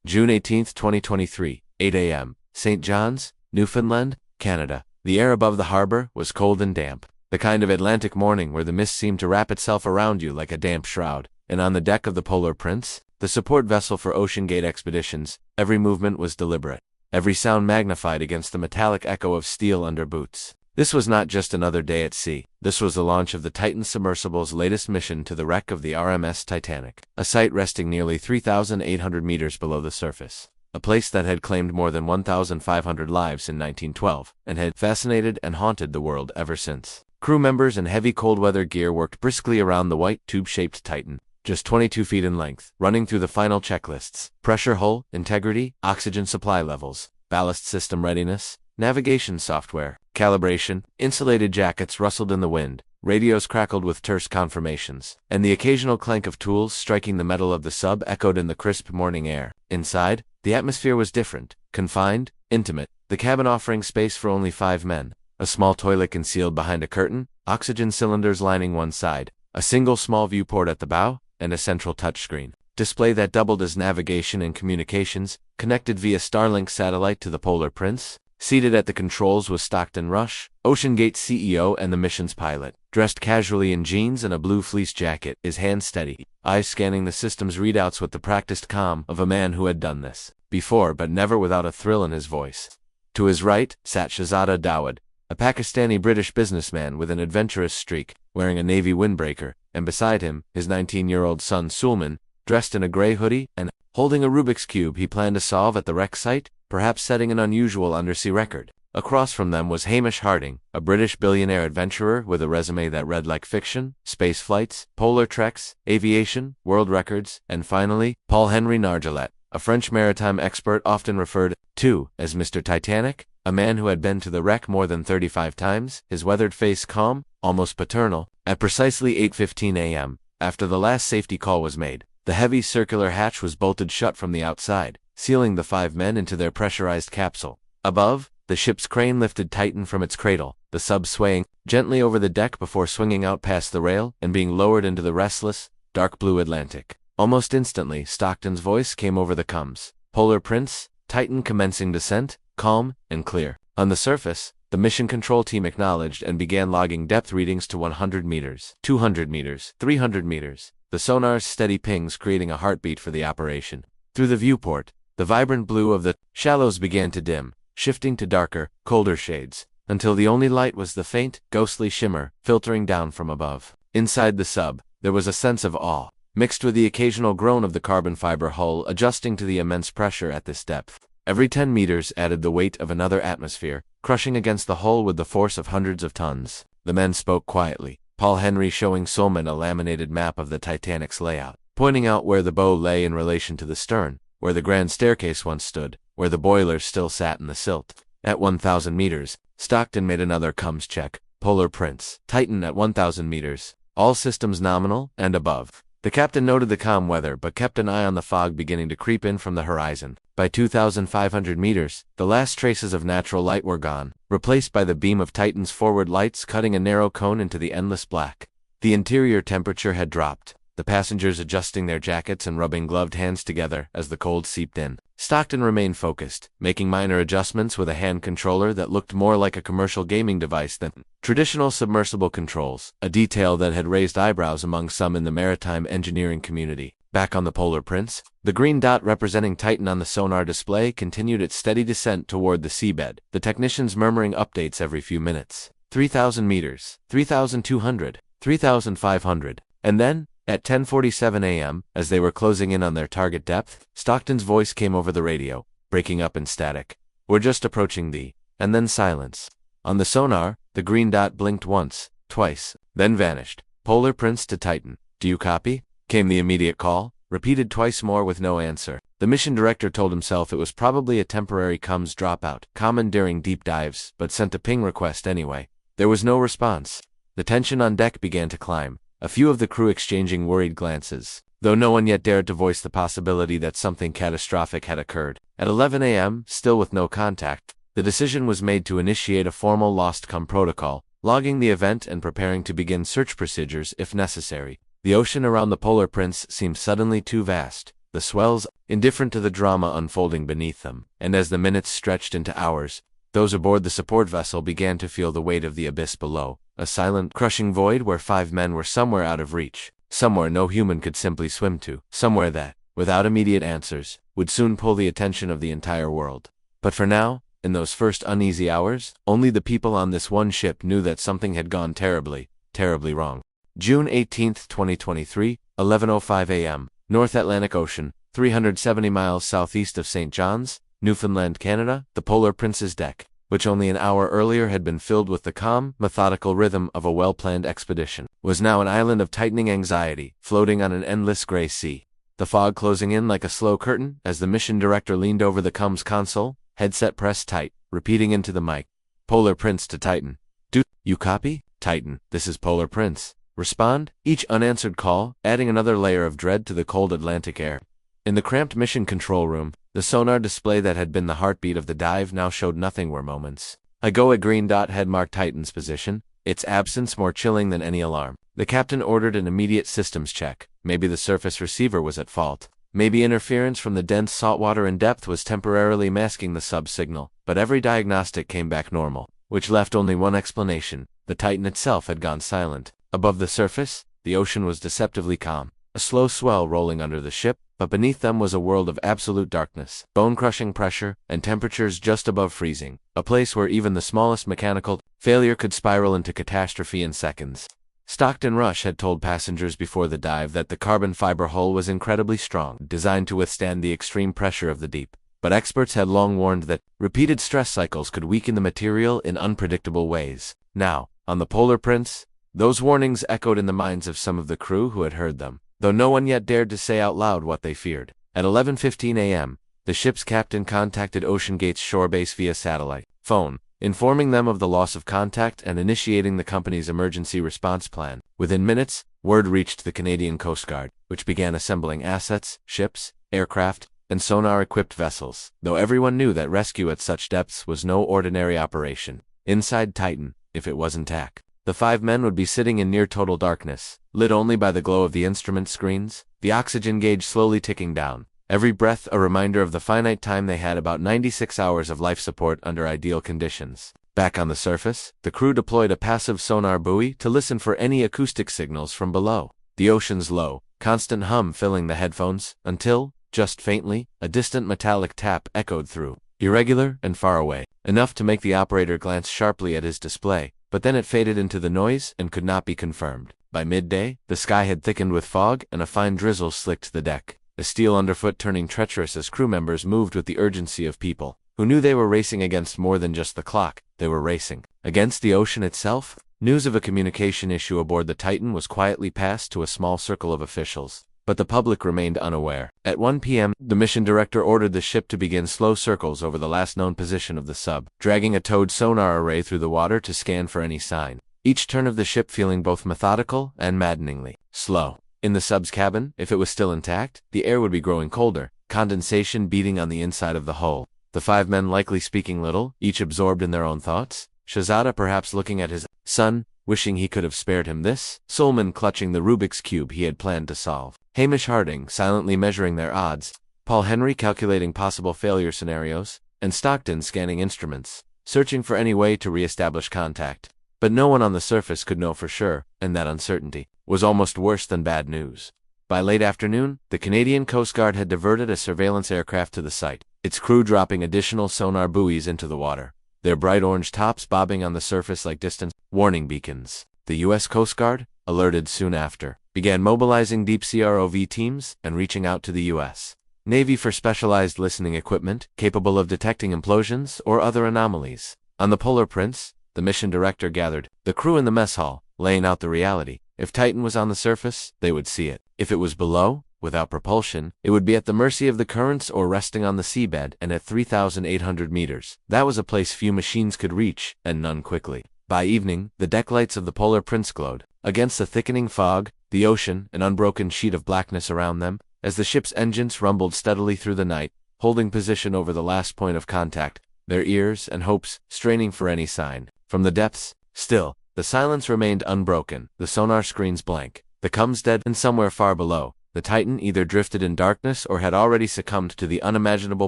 June 18, 2023, 8 a.m., St. John's, Newfoundland, Canada. The air above the harbor was cold and damp, the kind of Atlantic morning where the mist seemed to wrap itself around you like a damp shroud. And on the deck of the Polar Prince, the support vessel for Ocean Gate expeditions, every movement was deliberate, every sound magnified against the metallic echo of steel under boots. This was not just another day at sea. This was the launch of the Titan submersible's latest mission to the wreck of the RMS Titanic, a site resting nearly 3,800 meters below the surface, a place that had claimed more than 1,500 lives in 1912, and had fascinated and haunted the world ever since. Crew members in heavy cold-weather gear worked briskly around the white, tube-shaped Titan, just 22 feet in length, running through the final checklists: pressure, hull integrity, oxygen supply levels, ballast system readiness, navigation software, calibration. Insulated jackets rustled in the wind, radios crackled with terse confirmations, and the occasional clank of tools striking the metal of the sub echoed in the crisp morning air. Inside, the atmosphere was different, confined, intimate, the cabin offering space for only 5 men, a small toilet concealed behind a curtain, oxygen cylinders lining one side, a single small viewport at the bow, and a central touchscreen display that doubled as navigation and communications, connected via Starlink satellite to the Polar Prince. Seated at the controls was Stockton Rush, Ocean Gate CEO and the mission's pilot, dressed casually in jeans and a blue fleece jacket, his hands steady, eyes scanning the system's readouts with the practiced calm of a man who had done this before but never without a thrill in his voice. To his right sat Shahzada Dawood, a Pakistani-British businessman with an adventurous streak, wearing a navy windbreaker, and beside him, his 19-year-old son Sulman, dressed in a gray hoodie and holding a Rubik's Cube he planned to solve at the wreck site, perhaps setting an unusual undersea record. Across from them was Hamish Harding, a British billionaire adventurer with a resume that read like fiction: space flights, polar treks, aviation, world records, and finally, Paul Henry Nargeolet, a French maritime expert often referred to as Mr. Titanic, a man who had been to the wreck more than 35 times, his weathered face calm, almost paternal. At precisely 8:15 a.m., after the last safety call was made, the heavy circular hatch was bolted shut from the outside, sealing the 5 men into their pressurized capsule. Above, the ship's crane lifted Titan from its cradle, the sub swaying gently over the deck before swinging out past the rail and being lowered into the restless, dark blue Atlantic. Almost instantly, Stockton's voice came over the comms. Polar Prince, Titan commencing descent, calm and clear. On the surface, the mission control team acknowledged and began logging depth readings to 100 meters, 200 meters, 300 meters, the sonar's steady pings creating a heartbeat for the operation. Through the viewport, the vibrant blue of the shallows began to dim, shifting to darker, colder shades, until the only light was the faint, ghostly shimmer filtering down from above. Inside the sub, there was a sense of awe, mixed with the occasional groan of the carbon fiber hull adjusting to the immense pressure at this depth. Every 10 meters added the weight of another atmosphere, crushing against the hull with the force of hundreds of tons. The men spoke quietly, Paul Henry showing Sulman a laminated map of the Titanic's layout, pointing out where the bow lay in relation to the stern, where the grand staircase once stood, where the boilers still sat in the silt. At 1,000 meters, Stockton made another comms check. Polar Prince, Titan at 1,000 meters, all systems nominal and above. The captain noted the calm weather but kept an eye on the fog beginning to creep in from the horizon. By 2,500 meters, the last traces of natural light were gone, replaced by the beam of Titan's forward lights cutting a narrow cone into the endless black. The interior temperature had dropped, the passengers adjusting their jackets and rubbing gloved hands together as the cold seeped in. Stockton remained focused, making minor adjustments with a hand controller that looked more like a commercial gaming device than traditional submersible controls, a detail that had raised eyebrows among some in the maritime engineering community. Back on the Polar Prince, the green dot representing Titan on the sonar display continued its steady descent toward the seabed, the technicians murmuring updates every few minutes. 3,000 meters, 3,200, 3,500, and then, at 10:47 a.m., as they were closing in on their target depth, Stockton's voice came over the radio, breaking up in static. "We're just approaching the..." And then silence. On the sonar, the green dot blinked once, twice, then vanished. "Polar Prince to Titan. Do you copy?" came the immediate call, repeated twice more with no answer. The mission director told himself it was probably a temporary comms dropout, common during deep dives, but sent a ping request anyway. There was no response. The tension on deck began to climb, a few of the crew exchanging worried glances, though no one yet dared to voice the possibility that something catastrophic had occurred. At 11 a.m., still with no contact, the decision was made to initiate a formal lost-com protocol, logging the event and preparing to begin search procedures if necessary. The ocean around the Polar Prince seemed suddenly too vast, the swells, indifferent to the drama unfolding beneath them. And as the minutes stretched into hours, those aboard the support vessel began to feel the weight of the abyss below, a silent, crushing void where 5 men were somewhere out of reach, somewhere no human could simply swim to, somewhere that, without immediate answers, would soon pull the attention of the entire world. But for now, in those first uneasy hours, only the people on this one ship knew that something had gone terribly, terribly wrong. June 18, 2023, 11:05 a.m., North Atlantic Ocean, 370 miles southeast of St. John's, Newfoundland, Canada. The Polar Prince's deck, which only an hour earlier had been filled with the calm, methodical rhythm of a well-planned expedition, was now an island of tightening anxiety, floating on an endless gray sea. The fog closing in like a slow curtain as the mission director leaned over the comms console, headset pressed tight, repeating into the mic. Polar Prince to Titan. Do you copy? Titan, this is Polar Prince. Respond, each unanswered call, adding another layer of dread to the cold Atlantic air. In the cramped mission control room, the sonar display that had been the heartbeat of the dive now showed nothing were moments. A green dot had marked Titan's position, its absence more chilling than any alarm. The captain ordered an immediate systems check. Maybe the surface receiver was at fault. Maybe interference from the dense saltwater in depth was temporarily masking the sub-signal. But every diagnostic came back normal, which left only one explanation. The Titan itself had gone silent. Above the surface, the ocean was deceptively calm. A slow swell rolling under the ship, but beneath them was a world of absolute darkness, bone-crushing pressure, and temperatures just above freezing, a place where even the smallest mechanical failure could spiral into catastrophe in seconds. Stockton Rush had told passengers before the dive that the carbon fiber hull was incredibly strong, designed to withstand the extreme pressure of the deep. But experts had long warned that repeated stress cycles could weaken the material in unpredictable ways. Now, on the Polar Prince, those warnings echoed in the minds of some of the crew who had heard them, though no one yet dared to say out loud what they feared. At 11:15 a.m., the ship's captain contacted OceanGate's shore base via satellite phone, informing them of the loss of contact and initiating the company's emergency response plan. Within minutes, word reached the Canadian Coast Guard, which began assembling assets, ships, aircraft, and sonar-equipped vessels, though everyone knew that rescue at such depths was no ordinary operation. Inside Titan, if it was intact, the 5 men would be sitting in near-total darkness, lit only by the glow of the instrument screens, the oxygen gauge slowly ticking down. Every breath a reminder of the finite time they had, about 96 hours of life support under ideal conditions. Back on the surface, the crew deployed a passive sonar buoy to listen for any acoustic signals from below. The ocean's low, constant hum filling the headphones, until, just faintly, a distant metallic tap echoed through, irregular and far away, enough to make the operator glance sharply at his display. But then it faded into the noise and could not be confirmed. By midday, the sky had thickened with fog and a fine drizzle slicked the deck, the steel underfoot turning treacherous as crew members moved with the urgency of people who knew they were racing against more than just the clock. They were racing against the ocean itself. News of a communication issue aboard the Titan was quietly passed to a small circle of officials, but the public remained unaware. At 1 p.m., the mission director ordered the ship to begin slow circles over the last known position of the sub, dragging a towed sonar array through the water to scan for any sign. Each turn of the ship feeling both methodical and maddeningly slow. In the sub's cabin, if it was still intact, the air would be growing colder, condensation beating on the inside of the hull. The 5 men likely speaking little, each absorbed in their own thoughts. Shahzada perhaps looking at his son, wishing he could have spared him this. Solman clutching the Rubik's Cube he had planned to solve. Hamish Harding silently measuring their odds. Paul Henry calculating possible failure scenarios. And Stockton scanning instruments, searching for any way to re-establish contact. But no one on the surface could know for sure, and that uncertainty was almost worse than bad news. By late afternoon, the Canadian Coast Guard had diverted a surveillance aircraft to the site, its crew dropping additional sonar buoys into the water, their bright orange tops bobbing on the surface like distant warning beacons. The U.S. Coast Guard, alerted soon after, began mobilizing deep-sea ROV teams and reaching out to the U.S. Navy for specialized listening equipment capable of detecting implosions or other anomalies. On the Polar Prince, the mission director gathered the crew in the mess hall, laying out the reality. If Titan was on the surface, they would see it. If it was below, without propulsion, it would be at the mercy of the currents or resting on the seabed, and at 3,800 meters. That was a place few machines could reach, and none quickly. By evening, the deck lights of the Polar Prince glowed. Against the thickening fog, the ocean, an unbroken sheet of blackness around them, as the ship's engines rumbled steadily through the night, holding position over the last point of contact, their ears and hopes straining for any sign. From the depths, still, the silence remained unbroken, the sonar screens blank, the comms dead, and somewhere far below, The Titan either drifted in darkness or had already succumbed to the unimaginable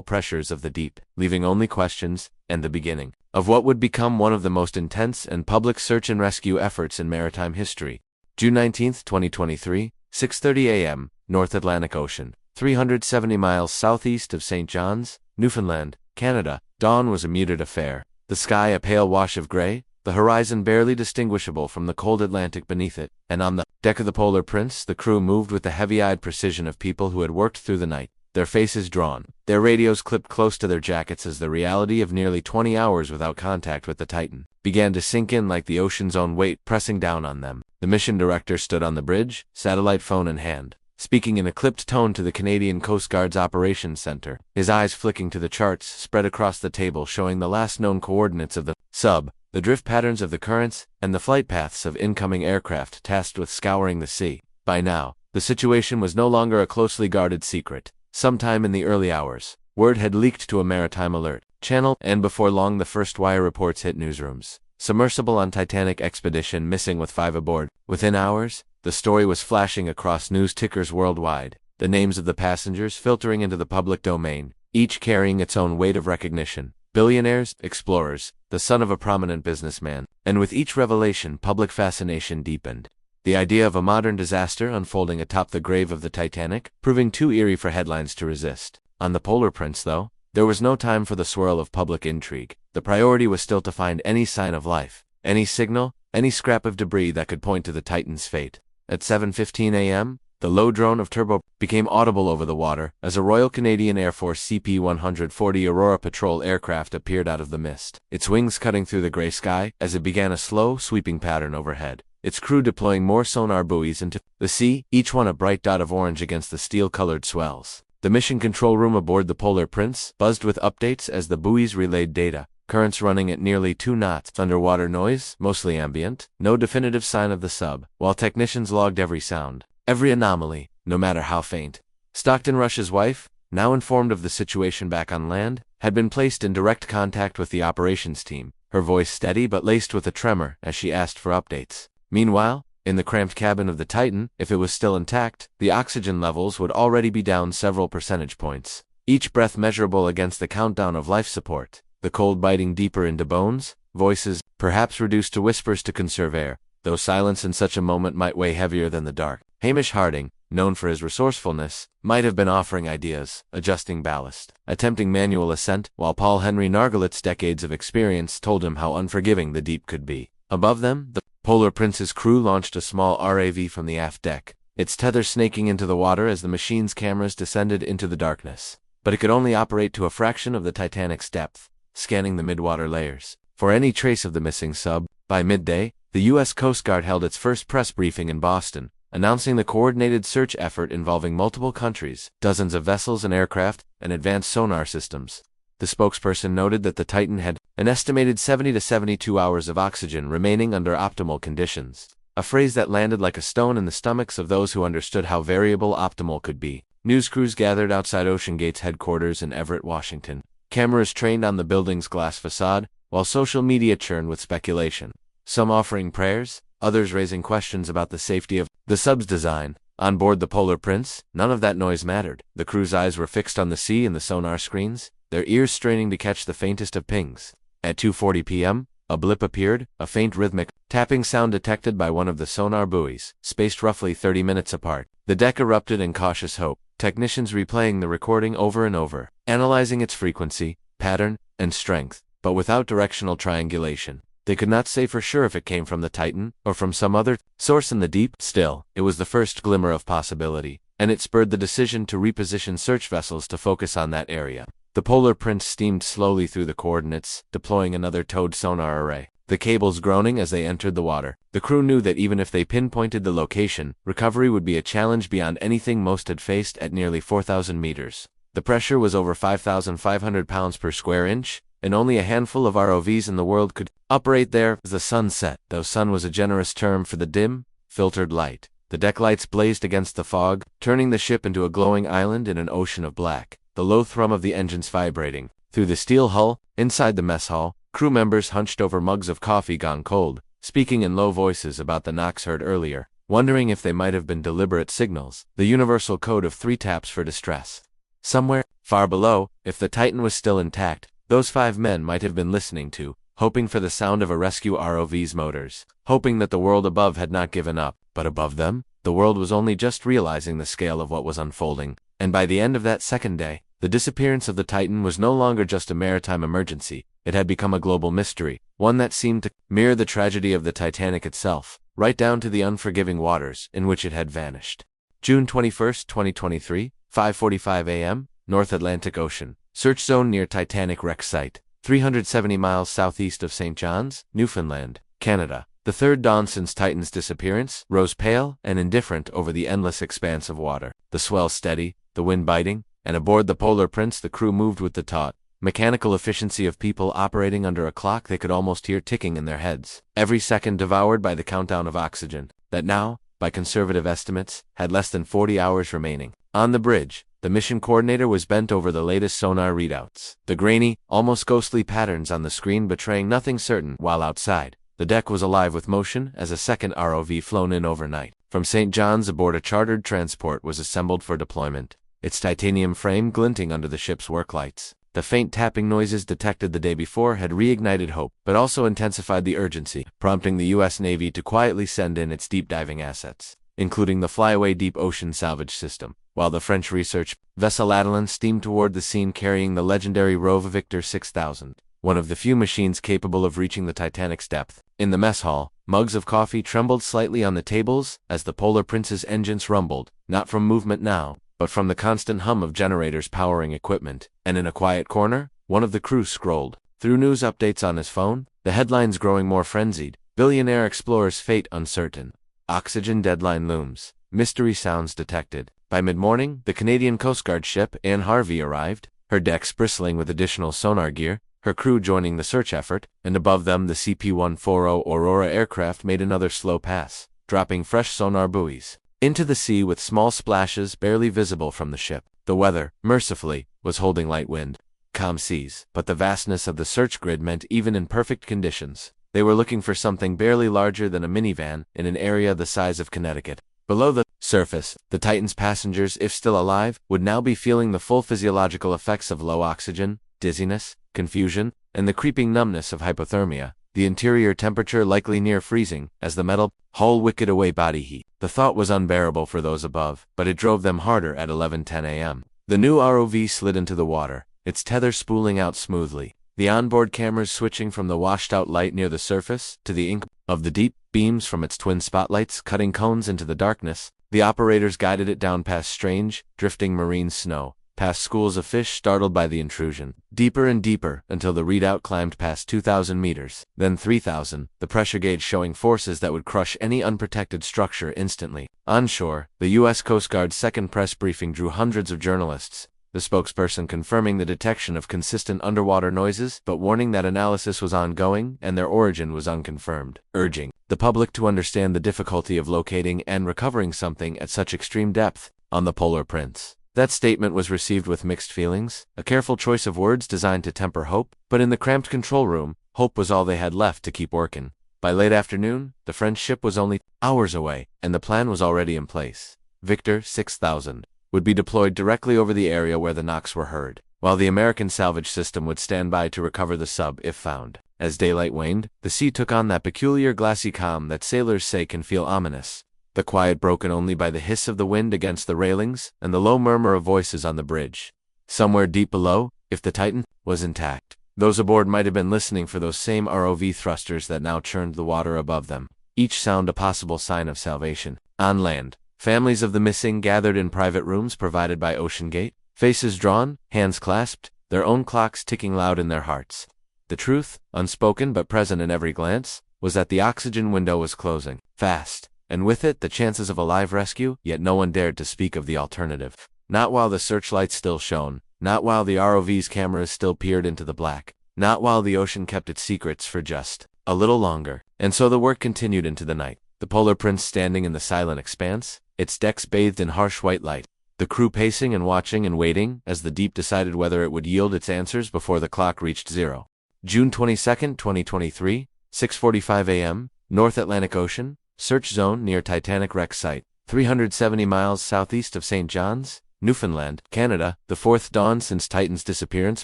pressures of the deep, leaving only questions and the beginning of what would become one of the most intense and public search and rescue efforts in maritime history. June 19, 2023, 6:30 a.m., North Atlantic Ocean, 370 miles southeast of St. John's, Newfoundland, Canada. Dawn was a muted affair, the sky a pale wash of gray, the horizon barely distinguishable from the cold Atlantic beneath it, and on the deck of the Polar Prince the crew moved with the heavy-eyed precision of people who had worked through the night, their faces drawn, their radios clipped close to their jackets as the reality of nearly 20 hours without contact with the Titan began to sink in like the ocean's own weight pressing down on them. The mission director stood on the bridge, satellite phone in hand, speaking in a clipped tone to the Canadian Coast Guard's Operations Center, his eyes flicking to the charts spread across the table showing the last known coordinates of the sub, the drift patterns of the currents, and the flight paths of incoming aircraft tasked with scouring the sea. By now, the situation was no longer a closely guarded secret. Sometime in the early hours, word had leaked to a maritime alert channel, and before long the first wire reports hit newsrooms. Submersible on Titanic expedition missing with 5 aboard. Within hours, the story was flashing across news tickers worldwide, the names of the passengers filtering into the public domain, each carrying its own weight of recognition. Billionaires, explorers, the son of a prominent businessman, and with each revelation public fascination deepened. The idea of a modern disaster unfolding atop the grave of the Titanic, proving too eerie for headlines to resist. On the Polar Prince, though, there was no time for the swirl of public intrigue. The priority was still to find any sign of life, any signal, any scrap of debris that could point to the Titan's fate. At 7:15 a.m., the low drone of turbo became audible over the water as a Royal Canadian Air Force CP-140 Aurora patrol aircraft appeared out of the mist, its wings cutting through the gray sky as it began a slow, sweeping pattern overhead, its crew deploying more sonar buoys into the sea, each one a bright dot of orange against the steel-colored swells. The mission control room aboard the Polar Prince buzzed with updates as the buoys relayed data, currents running at nearly 2 knots, underwater noise, mostly ambient, no definitive sign of the sub, while technicians logged every sound, every anomaly, no matter how faint. Stockton Rush's wife, now informed of the situation back on land, had been placed in direct contact with the operations team, her voice steady but laced with a tremor as she asked for updates. Meanwhile, in the cramped cabin of the Titan, if it was still intact, the oxygen levels would already be down several percentage points, each breath measurable against the countdown of life support, the cold biting deeper into bones, voices, perhaps reduced to whispers to conserve air, though silence in such a moment might weigh heavier than the dark. Hamish Harding, known for his resourcefulness, might have been offering ideas, adjusting ballast, attempting manual ascent, while Paul Henry Nargalett's decades of experience told him how unforgiving the deep could be. Above them, the Polar Prince's crew launched a small RAV from the aft deck, its tether snaking into the water as the machine's cameras descended into the darkness. But it could only operate to a fraction of the Titanic's depth, scanning the midwater layers for any trace of the missing sub. By midday, the U.S. Coast Guard held its first press briefing in Boston, announcing the coordinated search effort involving multiple countries, dozens of vessels and aircraft, and advanced sonar systems. The spokesperson noted that the Titan had an estimated 70 to 72 hours of oxygen remaining under optimal conditions, a phrase that landed like a stone in the stomachs of those who understood how variable optimal could be. News crews gathered outside OceanGate's headquarters in Everett, Washington, cameras trained on the building's glass facade, while social media churned with speculation, some offering prayers, others raising questions about the safety of the sub's design. On board the Polar Prince, none of that noise mattered. The crew's eyes were fixed on the sea and the sonar screens, their ears straining to catch the faintest of pings. At 2:40 p.m., a blip appeared, a faint rhythmic tapping sound detected by one of the sonar buoys, spaced roughly 30 minutes apart. The deck erupted in cautious hope, technicians replaying the recording over and over, analyzing its frequency, pattern, and strength, but without directional triangulation. They could not say for sure if it came from the Titan or from some other source in the deep. Still, it was the first glimmer of possibility, and it spurred the decision to reposition search vessels to focus on that area. The Polar Prince steamed slowly through the coordinates, deploying another towed sonar array, the cables groaning as they entered the water. The crew knew that even if they pinpointed the location, recovery would be a challenge beyond anything most had faced at nearly 4,000 meters. The pressure was over 5,500 pounds per square inch, and only a handful of ROVs in the world could operate there. As the sun set, though sun was a generous term for the dim, filtered light, the deck lights blazed against the fog, turning the ship into a glowing island in an ocean of black, the low thrum of the engines vibrating through the steel hull. Inside the mess hall, crew members hunched over mugs of coffee gone cold, speaking in low voices about the knocks heard earlier. wondering if they might have been deliberate signals, the universal code of 3 taps for distress. Somewhere, far below, if the Titan was still intact, those 5 men might have been listening to, hoping for the sound of a rescue ROV's motors, hoping that the world above had not given up, but above them, the world was only just realizing the scale of what was unfolding, and by the end of that second day, the disappearance of the Titan was no longer just a maritime emergency, it had become a global mystery, one that seemed to mirror the tragedy of the Titanic itself, right down to the unforgiving waters in which it had vanished. June 21, 2023, 5:45 a.m., North Atlantic Ocean, search zone near Titanic wreck site, 370 miles southeast of St. John's, Newfoundland, Canada. The third dawn since Titan's disappearance rose pale and indifferent over the endless expanse of water, the swell steady, the wind biting, and aboard the Polar Prince the crew moved with the taut, mechanical efficiency of people operating under a clock they could almost hear ticking in their heads, every second devoured by the countdown of oxygen, that now, by conservative estimates, had less than 40 hours remaining. On the bridge, the mission coordinator was bent over the latest sonar readouts, the grainy, almost ghostly patterns on the screen betraying nothing certain, while outside, the deck was alive with motion as a second ROV flown in overnight from St. John's aboard a chartered transport was assembled for deployment, its titanium frame glinting under the ship's work lights. The faint tapping noises detected the day before had reignited hope, but also intensified the urgency, prompting the U.S. Navy to quietly send in its deep-diving assets, including the flyaway deep ocean salvage system, while the French research vessel Adeline steamed toward the scene carrying the legendary Rove Victor 6000, one of the few machines capable of reaching the Titanic's depth. In the mess hall, mugs of coffee trembled slightly on the tables as the Polar Prince's engines rumbled, not from movement now, but from the constant hum of generators powering equipment, and in a quiet corner, one of the crew scrolled through news updates on his phone, the headlines growing more frenzied. Billionaire explorer's fate uncertain. Oxygen deadline looms. Mystery sounds detected. By mid-morning, the Canadian Coast Guard ship Anne Harvey arrived, her decks bristling with additional sonar gear, her crew joining the search effort, and above them the CP-140 Aurora aircraft made another slow pass, dropping fresh sonar buoys into the sea with small splashes barely visible from the ship. The weather, mercifully, was holding light wind, calm seas, but the vastness of the search grid meant even in perfect conditions, they were looking for something barely larger than a minivan in an area the size of Connecticut. Below the surface, the Titan's passengers, if still alive, would now be feeling the full physiological effects of low oxygen, dizziness, confusion, and the creeping numbness of hypothermia, the interior temperature likely near freezing, as the metal hull wicked away body heat. The thought was unbearable for those above, but it drove them harder at 11:10 a.m. The new ROV slid into the water, its tether spooling out smoothly, the onboard cameras switching from the washed-out light near the surface to the ink of the deep beams from its twin spotlights cutting cones into the darkness. The operators guided it down past strange, drifting marine snow, past schools of fish startled by the intrusion, deeper and deeper until the readout climbed past 2,000 meters, then 3,000, the pressure gauge showing forces that would crush any unprotected structure instantly. Onshore, the U.S. Coast Guard's second press briefing drew hundreds of journalists, the spokesperson confirming the detection of consistent underwater noises but warning that analysis was ongoing and their origin was unconfirmed, urging the public to understand the difficulty of locating and recovering something at such extreme depth on the Polar Prince. That statement was received with mixed feelings, a careful choice of words designed to temper hope, but in the cramped control room, hope was all they had left to keep working. By late afternoon, the French ship was only hours away, and the plan was already in place. Victor 6000 would be deployed directly over the area where the knocks were heard, while the American salvage system would stand by to recover the sub if found. As daylight waned, the sea took on that peculiar glassy calm that sailors say can feel ominous, the quiet broken only by the hiss of the wind against the railings and the low murmur of voices on the bridge. Somewhere deep below, if the Titan was intact, those aboard might have been listening for those same ROV thrusters that now churned the water above them, each sound a possible sign of salvation. On land, families of the missing gathered in private rooms provided by Ocean Gate, faces drawn, hands clasped, their own clocks ticking loud in their hearts. The truth, unspoken but present in every glance, was that the oxygen window was closing, fast, and with it the chances of a live rescue, yet no one dared to speak of the alternative. Not while the searchlights still shone, not while the ROV's cameras still peered into the black, not while the ocean kept its secrets for just a little longer. And so the work continued into the night, the Polar Prince standing in the silent expanse, its decks bathed in harsh white light, the crew pacing and watching and waiting as the deep decided whether it would yield its answers before the clock reached zero. June 22, 2023, 6:45 a.m., North Atlantic Ocean, search zone near Titanic wreck site, 370 miles southeast of St. John's, Newfoundland, Canada. The fourth dawn since Titan's disappearance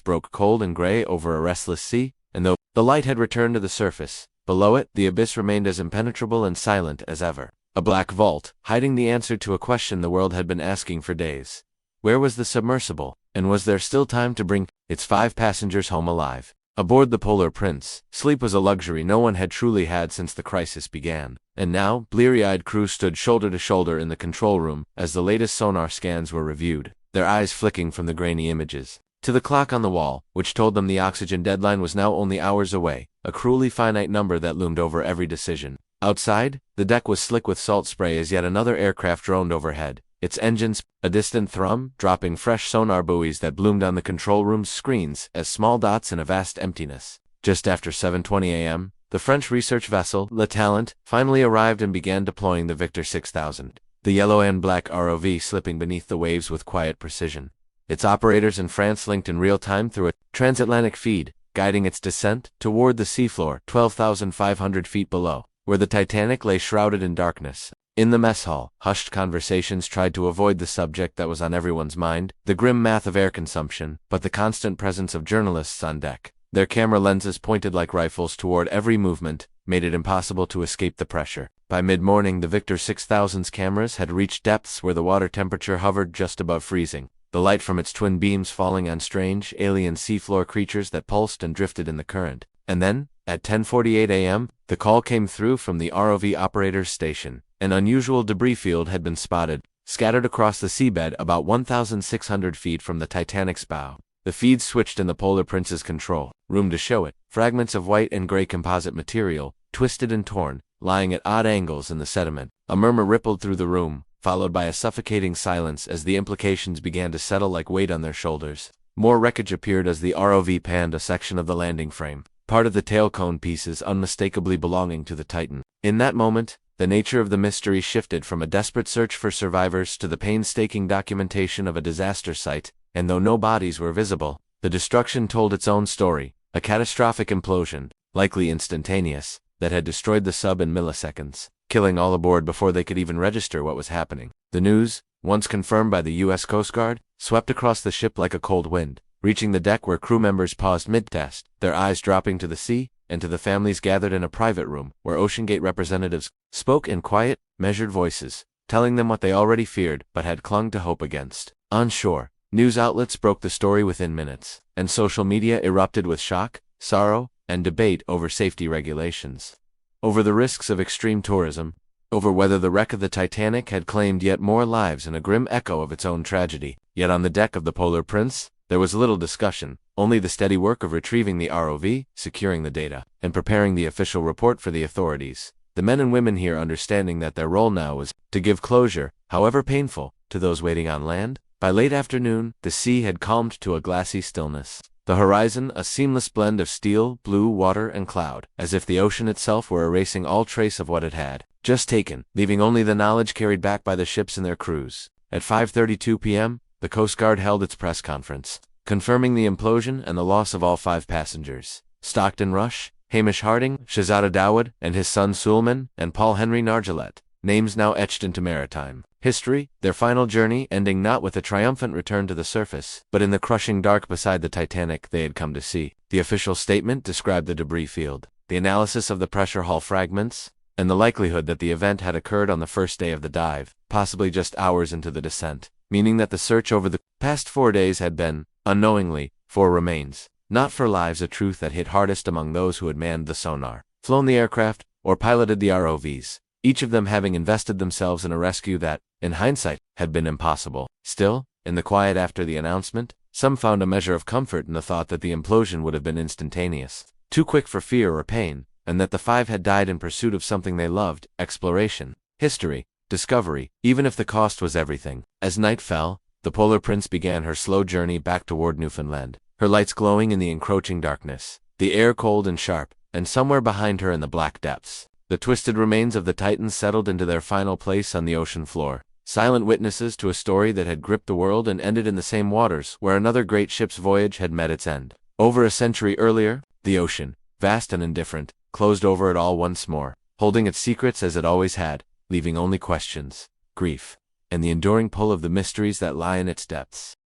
broke cold and gray over a restless sea, and though the light had returned to the surface, below it the abyss remained as impenetrable and silent as ever. A black vault, hiding the answer to a question the world had been asking for days. Where was the submersible, and was there still time to bring its 5 passengers home alive? Aboard the Polar Prince, sleep was a luxury no one had truly had since the crisis began. And now, bleary-eyed crew stood shoulder to shoulder in the control room as the latest sonar scans were reviewed, their eyes flicking from the grainy images to the clock on the wall, which told them the oxygen deadline was now only hours away, a cruelly finite number that loomed over every decision. Outside, the deck was slick with salt spray as yet another aircraft droned overhead, its engines, a distant thrum, dropping fresh sonar buoys that bloomed on the control room's screens as small dots in a vast emptiness. Just after 7:20 a.m., the French research vessel, Le Talent, finally arrived and began deploying the Victor 6000, the yellow and black ROV slipping beneath the waves with quiet precision. Its operators in France linked in real time through a transatlantic feed, guiding its descent toward the seafloor 12,500 feet below, where the Titanic lay shrouded in darkness. In the mess hall, hushed conversations tried to avoid the subject that was on everyone's mind, the grim math of air consumption, but the constant presence of journalists on deck, their camera lenses pointed like rifles toward every movement, made it impossible to escape the pressure. By mid-morning, the Victor 6000's cameras had reached depths where the water temperature hovered just above freezing, the light from its twin beams falling on strange, alien seafloor creatures that pulsed and drifted in the current. And then, at 10:48 a.m., the call came through from the ROV operator's station. An unusual debris field had been spotted, scattered across the seabed about 1,600 feet from the Titanic's bow. The feed switched in the Polar Prince's control room to show it, fragments of white and gray composite material, twisted and torn, lying at odd angles in the sediment. A murmur rippled through the room, followed by a suffocating silence as the implications began to settle like weight on their shoulders. More wreckage appeared as the ROV panned a section of the landing frame, part of the tail cone pieces unmistakably belonging to the Titan. In that moment, the nature of the mystery shifted from a desperate search for survivors to the painstaking documentation of a disaster site, and though no bodies were visible, the destruction told its own story, a catastrophic implosion, likely instantaneous, that had destroyed the sub in milliseconds, killing all aboard before they could even register what was happening. The news, once confirmed by the U.S. Coast Guard, swept across the ship like a cold wind, reaching the deck where crew members paused mid-test, their eyes dropping to the sea, and to the families gathered in a private room, where OceanGate representatives spoke in quiet, measured voices, telling them what they already feared but had clung to hope against. On shore, news outlets broke the story within minutes, and social media erupted with shock, sorrow, and debate over safety regulations, over the risks of extreme tourism, over whether the wreck of the Titanic had claimed yet more lives in a grim echo of its own tragedy. Yet on the deck of the Polar Prince, there was little discussion, only the steady work of retrieving the ROV, securing the data, and preparing the official report for the authorities. The men and women here understanding that their role now was to give closure, however painful, to those waiting on land. By late afternoon, the sea had calmed to a glassy stillness. The horizon, a seamless blend of steel, blue, water, and cloud, as if the ocean itself were erasing all trace of what it had just taken, leaving only the knowledge carried back by the ships and their crews. At 5:32 p.m., the Coast Guard held its press conference, confirming the implosion and the loss of all 5 passengers. Stockton Rush, Hamish Harding, Shahzada Dawood, and his son Suleiman, and Paul Henry Nargeolet, names now etched into maritime history, their final journey ending not with a triumphant return to the surface, but in the crushing dark beside the Titanic they had come to see. The official statement described the debris field, the analysis of the pressure hull fragments, and the likelihood that the event had occurred on the first day of the dive, possibly just hours into the descent, meaning that the search over the past 4 days had been, unknowingly, for remains, not for lives, a truth that hit hardest among those who had manned the sonar, flown the aircraft, or piloted the ROVs, each of them having invested themselves in a rescue that, in hindsight, had been impossible. Still, in the quiet after the announcement, some found a measure of comfort in the thought that the implosion would have been instantaneous, too quick for fear or pain, and that the 5 had died in pursuit of something they loved, exploration, history, discovery, even if the cost was everything. As night fell, the Polar Prince began her slow journey back toward Newfoundland, her lights glowing in the encroaching darkness, the air cold and sharp, and somewhere behind her in the black depths, the twisted remains of the Titans settled into their final place on the ocean floor, silent witnesses to a story that had gripped the world and ended in the same waters where another great ship's voyage had met its end. Over a century earlier, the ocean, vast and indifferent, closed over it all once more, holding its secrets as it always had, leaving only questions, grief, and the enduring pull of the mysteries that lie in its depths.